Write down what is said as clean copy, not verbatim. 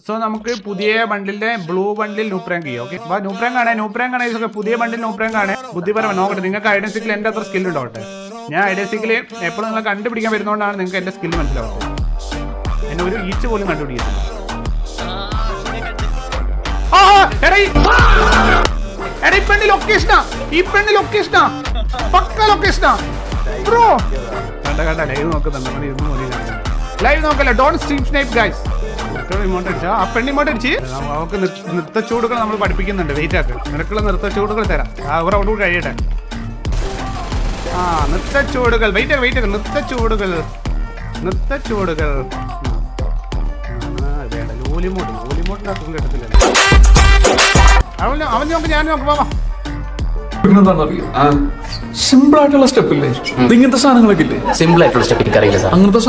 So നമുക്ക് പുതിയ ബണ്ടിലെ blue ബണ്ടിൽ നൂപ്രാങ്ക് ചെയ്യാം. ഓക്കെ, അപ്പൊ നൂപ്രാങ്ക് ആണ് ഇതൊക്കെ പുതിയ ബണ്ടിൽ നൂപ്രാങ്ക് ആണ്. ബുദ്ധിപരമായി നോക്കട്ടെ, നിങ്ങൾക്ക് ഐഡൻസിക്കൽ എന്റെ അത്ര സ്കിൽ ഉണ്ടാവട്ടെ. ഞാൻ ഐഡൻസിക്കല് എപ്പോഴും നിങ്ങളെ കണ്ടുപിടിക്കാൻ വരുന്നതുകൊണ്ടാണ് നിങ്ങൾക്ക് എന്റെ സ്കിൽ മനസ്സിലാവുന്നത്. എന്നെ ഒരു ഈച്ച് പോലും കണ്ടുപിടിക്കുന്നില്ല. ലൊക്കേഷനാ പക്ക ലൊക്കേഷനാ ബ്രോ. കണ്ട ലൈവ് നോക്കുന്നുണ്ട്. ലൈവ് നോക്കല്ലേ, ഡോണ്ട് സ്ട്രീം സ്നൈപ്പ് ഗൈസ്. ആ പെണ്ണിമോട്ടടിച്ച് നമുക്ക് നൃത്തച്ചൂടുകൾ നമ്മൾ പഠിപ്പിക്കുന്നുണ്ട്. വെയിറ്റ് ആക്ക്, നിനക്കുള്ള നൃത്തച്ചൂടുകൾ തരാം. ഒരു റൗണ്ട് കൂടി കഴിയട്ടെ. നൃത്തച്ചൂടുകൾ വെയിറ്റ് നൃത്തച്ചൂടുകൾ വേണ്ട. ലോലിമോട്ടിന്റെ അസുഖം കിട്ടത്തില്ല. അവൻ നോക്ക്, ഞാൻ നോക്ക്. സിമ്പിൾ ആയിട്ടുള്ള സ്റ്റെപ്പ് ഇല്ലേ, ഇങ്ങനത്തെ സാധനങ്ങളൊക്കെ ഇല്ലേ? സിമ്പിൾ ആയിട്ടുള്ള സ്റ്റെപ്പ് എനിക്കറിയില്ല സാർ. അങ്ങനത്തെ